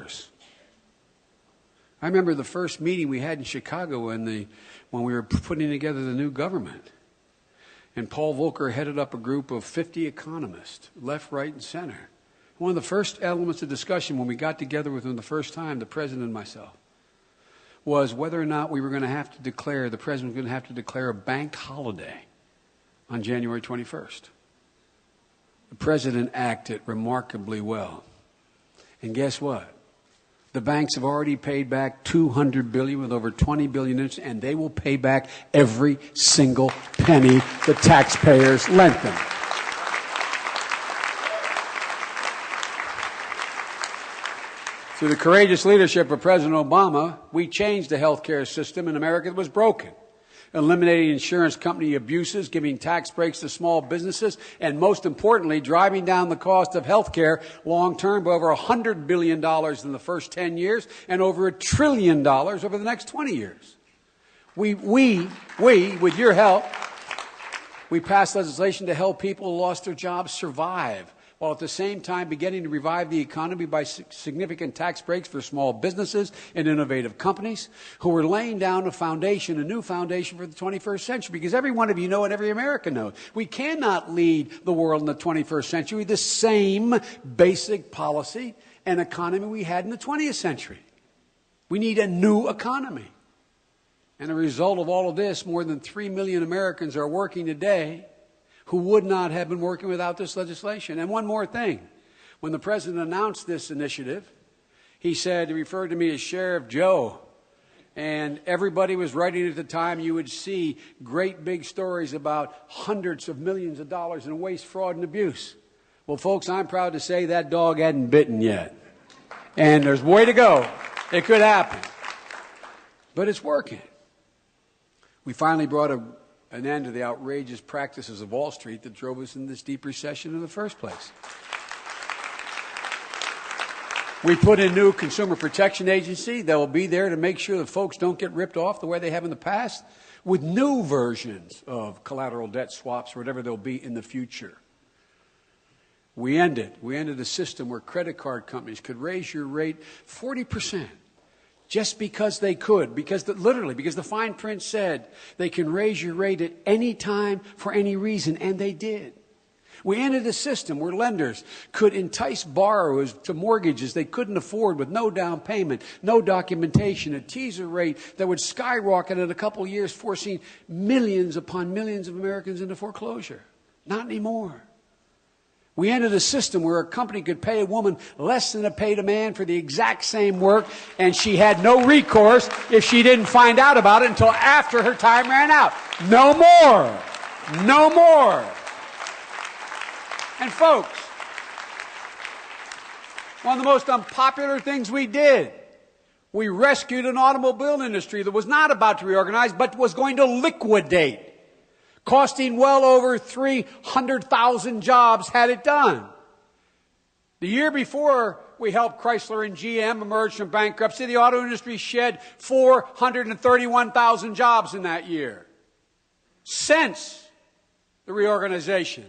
headquarters. I remember the first meeting we had in Chicago when we were putting together the new government. And Paul Volcker headed up a group of 50 economists, left, right, and center. One of the first elements of discussion when we got together with them the first time, the president and myself, was whether or not we were going to have to declare, the president was going to have to declare a bank holiday on January 21st. The president acted remarkably well. And guess what? The banks have already paid back $200 billion with over $20 billion in interest, and they will pay back every single penny the taxpayers lent them. Through the courageous leadership of President Obama, we changed the health care system in America that was broken, eliminating insurance company abuses, giving tax breaks to small businesses, and most importantly, driving down the cost of health care long-term by over $100 billion in the first 10 years and over $1 trillion over the next 20 years. We, with your help, we passed legislation to help people who lost their jobs survive, while at the same time beginning to revive the economy by significant tax breaks for small businesses and innovative companies who are laying down a foundation, a new foundation for the 21st century. Because every one of you know and every American knows, we cannot lead the world in the 21st century with the same basic policy and economy we had in the 20th century. We need a new economy. And a result of all of this, more than 3 million Americans are working today who would not have been working without this legislation. And one more thing. When the president announced this initiative, he referred to me as Sheriff Joe. And everybody was writing at the time, you would see great big stories about hundreds of millions of dollars in waste, fraud, and abuse. Well, folks, I'm proud to say that dog hadn't bitten yet. And there's way to go. It could happen. But it's working. We finally brought an end to the outrageous practices of Wall Street that drove us into this deep recession in the first place. We put in a new consumer protection agency that will be there to make sure that folks don't get ripped off the way they have in the past, with new versions of collateral debt swaps or whatever they'll be in the future. We ended a system where credit card companies could raise your rate 40%. Just because they could, because the fine print said they can raise your rate at any time for any reason, and they did. We ended a system where lenders could entice borrowers to mortgages they couldn't afford with no down payment, no documentation, a teaser rate that would skyrocket in a couple of years, forcing millions upon millions of Americans into foreclosure. Not anymore. We ended a system where a company could pay a woman less than it paid a man for the exact same work, and she had no recourse if she didn't find out about it until after her time ran out. No more. No more. And folks, one of the most unpopular things we did, we rescued an automobile industry that was not about to reorganize, but was going to liquidate, costing well over 300,000 jobs had it done. The year before we helped Chrysler and GM emerge from bankruptcy, the auto industry shed 431,000 jobs in that year. Since the reorganization,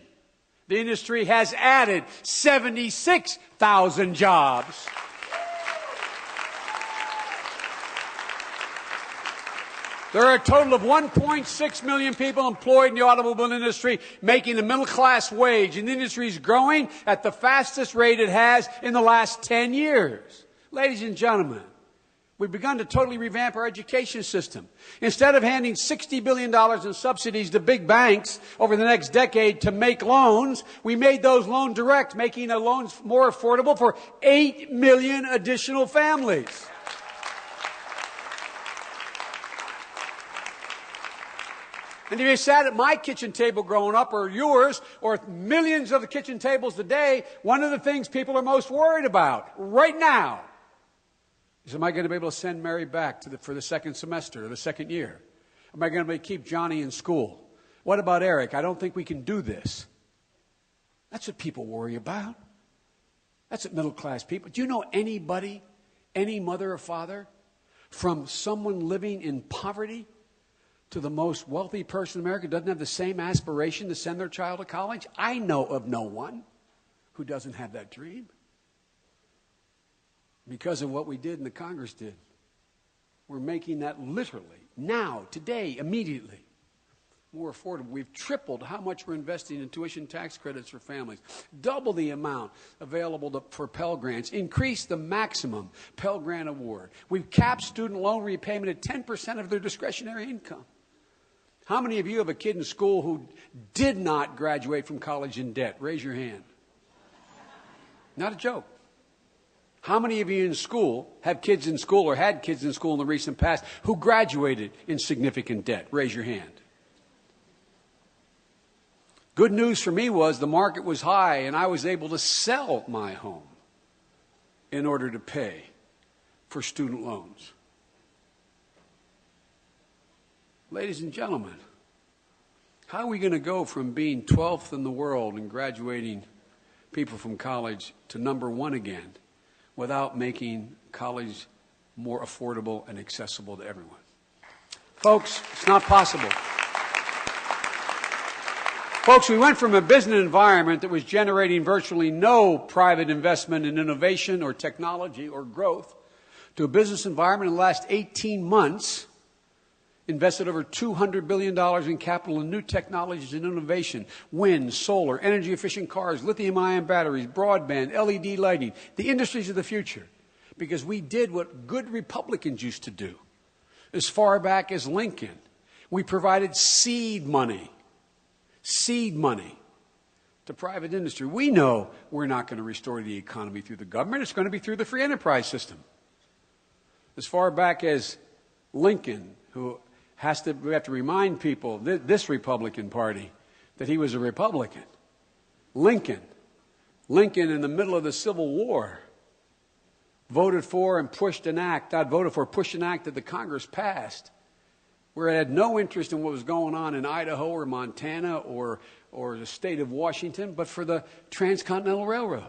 the industry has added 76,000 jobs. There are a total of 1.6 million people employed in the automobile industry, making a middle-class wage, and the industry is growing at the fastest rate it has in the last 10 years. Ladies and gentlemen, we've begun to totally revamp our education system. Instead of handing $60 billion in subsidies to big banks over the next decade to make loans, we made those loans direct, making the loans more affordable for 8 million additional families. And if you sat at my kitchen table growing up, or yours, or millions of the kitchen tables today, one of the things people are most worried about right now is, am I going to be able to send Mary back for the second semester or the second year? Am I going to be able to keep Johnny in school? What about Eric? I don't think we can do this. That's what people worry about. That's what middle-class people. Do you know anybody, any mother or father, from someone living in poverty to the most wealthy person in America, doesn't have the same aspiration to send their child to college? I know of no one who doesn't have that dream. because of what we did and the Congress did. We're making that literally, now, today, immediately, more affordable. We've tripled how much we're investing in tuition tax credits for families, double the amount available for Pell Grants, increased the maximum Pell Grant award. We've capped student loan repayment at 10% of their discretionary income. How many of you have a kid in school who did not graduate from college in debt? Raise your hand. Not a joke. How many of you in school have kids in school or had kids in school in the recent past who graduated in significant debt? Raise your hand. Good news for me was the market was high and I was able to sell my home in order to pay for student loans. Ladies and gentlemen, how are we going to go from being 12th in the world in graduating people from college to number one again without making college more affordable and accessible to everyone? Folks, it's not possible. Folks, we went from a business environment that was generating virtually no private investment in innovation or technology or growth to a business environment in the last 18 months invested over $200 billion in capital in new technologies and innovation, wind, solar, energy-efficient cars, lithium-ion batteries, broadband, LED lighting, the industries of the future, because we did what good Republicans used to do. As far back as Lincoln, we provided seed money to private industry. We know we're not going to restore the economy through the government. It's going to be through the free enterprise system. As far back as Lincoln, we have to remind people, this Republican Party, that he was a Republican. Lincoln, in the middle of the Civil War, voted for and pushed an act that the Congress passed, where it had no interest in what was going on in Idaho or Montana or the state of Washington, but for the Transcontinental Railroad,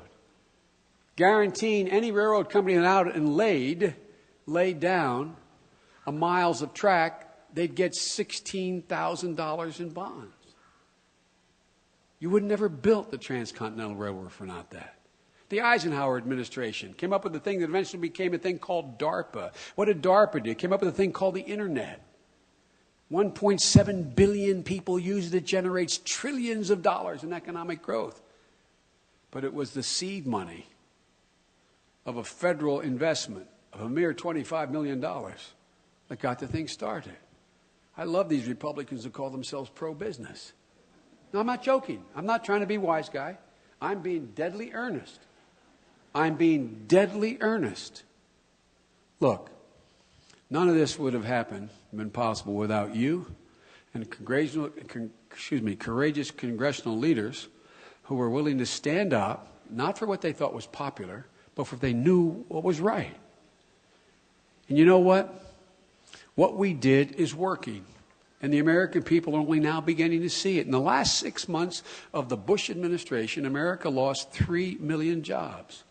guaranteeing any railroad company that out and laid down miles of track, they'd get $16,000 in bonds. You would never built the Transcontinental Railroad for not that. The Eisenhower administration came up with a thing that eventually became a thing called DARPA. What did DARPA do? It came up with a thing called the Internet. 1.7 billion people use it. It generates trillions of dollars in economic growth. But it was the seed money of a federal investment of a mere $25 million that got the thing started. I love these Republicans who call themselves pro-business. No, I'm not joking. I'm not trying to be wise guy. I'm being deadly earnest. Look, none of this would have been possible without you and courageous congressional leaders who were willing to stand up, not for what they thought was popular, but for what they knew what was right. And you know what? What we did is working. And the American people are only now beginning to see it. In the last 6 months of the Bush administration, America lost 3 million jobs.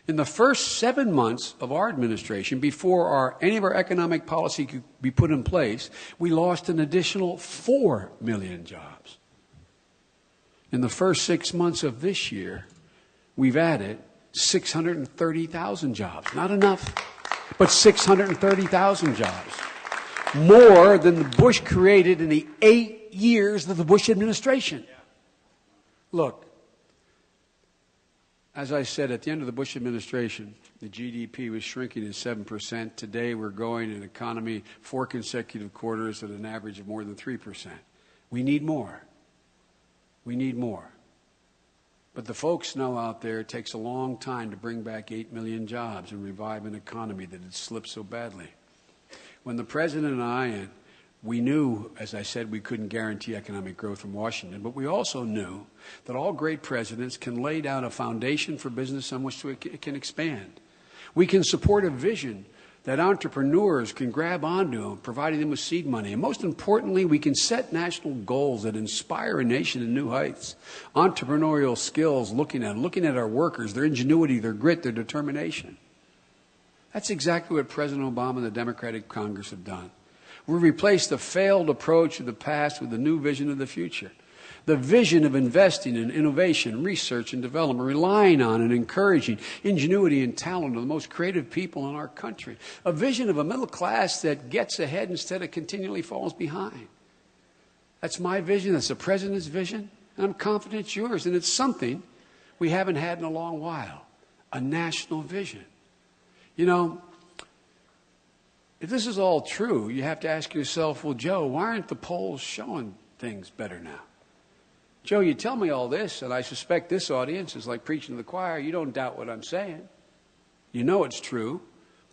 In the first 7 months of our administration, before any of our economic policy could be put in place, we lost an additional 4 million jobs. In the first 6 months of this year, we've added 630,000 jobs. Not enough, but 630,000 jobs. More than the Bush created in the 8 years of the Bush administration. Look, as I said, at the end of the Bush administration, the GDP was shrinking at 7%. Today, we're going in an economy 4 consecutive quarters at an average of more than 3%. We need more. But the folks know out there it takes a long time to bring back 8 million jobs and revive an economy that had slipped so badly. When the President and we knew, as I said, we couldn't guarantee economic growth from Washington, but we also knew that all great presidents can lay down a foundation for business on which it can expand. We can support a vision that entrepreneurs can grab onto, providing them with seed money. And most importantly, we can set national goals that inspire a nation to new heights. Entrepreneurial skills, looking at our workers, their ingenuity, their grit, their determination. That's exactly what President Obama and the Democratic Congress have done. We replaced the failed approach of the past with a new vision of the future. The vision of investing in innovation, research and development, relying on and encouraging ingenuity and talent of the most creative people in our country. A vision of a middle class that gets ahead instead of continually falls behind. That's my vision. That's the president's vision. And I'm confident it's yours. And it's something we haven't had in a long while. A national vision. You know, if this is all true, you have to ask yourself, well, Joe, why aren't the polls showing things better now? Joe, you tell me all this, and I suspect this audience is like preaching to the choir. You don't doubt what I'm saying. You know it's true.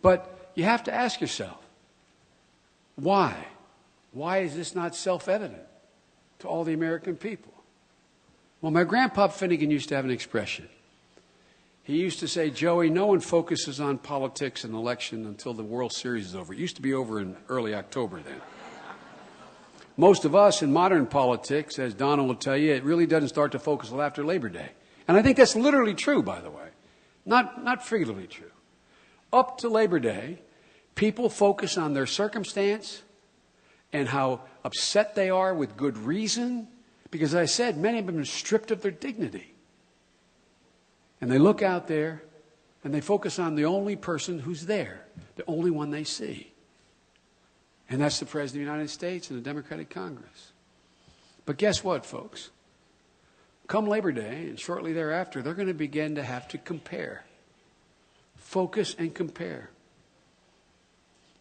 But you have to ask yourself, why? Why is this not self-evident to all the American people? Well, my grandpa Finnegan used to have an expression. He used to say, Joey, no one focuses on politics and election until the World Series is over. It used to be over in early October then. Most of us in modern politics, as Donna will tell you, it really doesn't start to focus until after Labor Day. And I think that's literally true, by the way. Not figuratively true. Up to Labor Day, people focus on their circumstance and how upset they are with good reason. Because as I said, many of them have been stripped of their dignity. And they look out there and they focus on the only person who's there, the only one they see. And that's the President of the United States and the Democratic Congress. But guess what, folks? Come Labor Day and shortly thereafter, they're going to begin to have to compare. Focus and compare.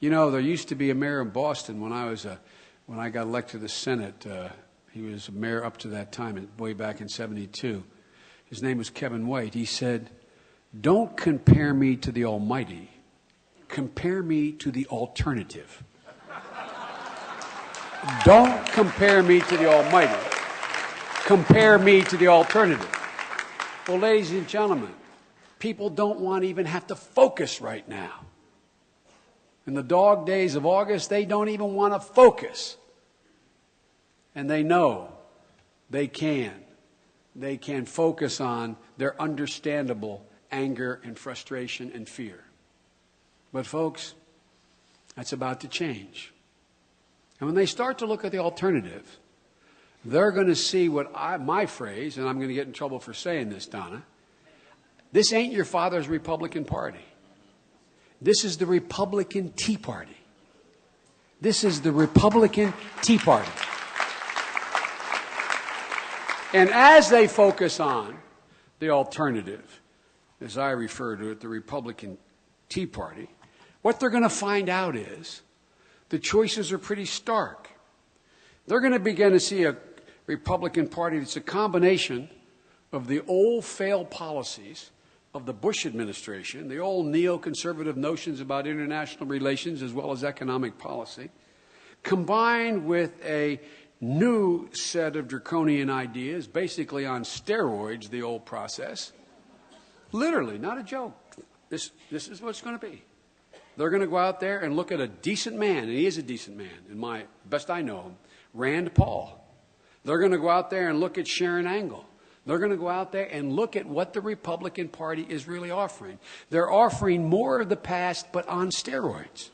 You know, there used to be a mayor in Boston when I got elected to the Senate. He was a mayor up to that time, way back in '72. His name was Kevin White. He said, don't compare me to the Almighty. Compare me to the alternative. Don't compare me to the Almighty. Compare me to the alternative. Well, ladies and gentlemen, people don't want to even have to focus right now. In the dog days of August, they don't even want to focus. And they know they can. They can focus on their understandable anger and frustration and fear. But folks, that's about to change. And when they start to look at the alternative, they're going to see my phrase, and I'm going to get in trouble for saying this, Donna. This ain't your father's Republican Party. This is the Republican Tea Party. This is the Republican Tea Party. And as they focus on the alternative, as I refer to it, the Republican Tea Party, what they're going to find out is the choices are pretty stark. They're going to begin to see a Republican Party that's a combination of the old failed policies of the Bush administration, the old neoconservative notions about international relations as well as economic policy, combined with a new set of draconian ideas, basically on steroids, the old process. Literally, not a joke. This is what it's going to be. They're going to go out there and look at a decent man, and he is a decent man, in my best I know him, Rand Paul. They're going to go out there and look at Sharon Angle. They're going to go out there and look at what the Republican Party is really offering. They're offering more of the past, but on steroids.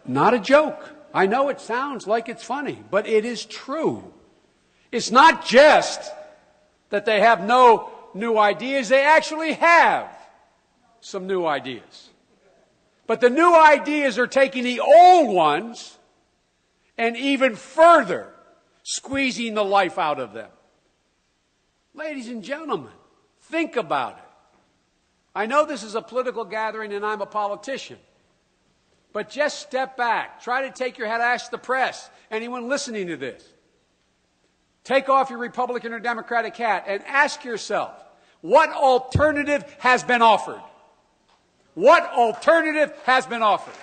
Not a joke. I know it sounds like it's funny, but it is true. It's not just that they have no new ideas. They actually have some new ideas. But the new ideas are taking the old ones and even further squeezing the life out of them. Ladies and gentlemen, think about it. I know this is a political gathering and I'm a politician. But just step back. Try to take your head, ask the press, anyone listening to this. Take off your Republican or Democratic hat and ask yourself, what alternative has been offered? What alternative has been offered?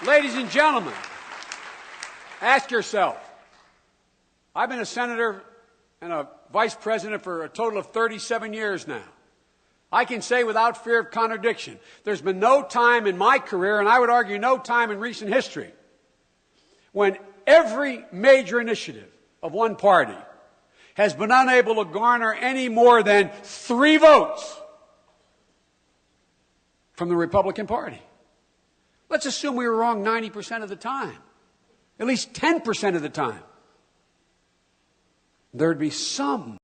Ladies and gentlemen, ask yourself. I've been a senator and a vice president for a total of 37 years now. I can say without fear of contradiction, there's been no time in my career, and I would argue no time in recent history, when every major initiative of one party has been unable to garner any more than 3 votes from the Republican Party. Let's assume we were wrong 90% of the time. at least 10% of the time, there'd be some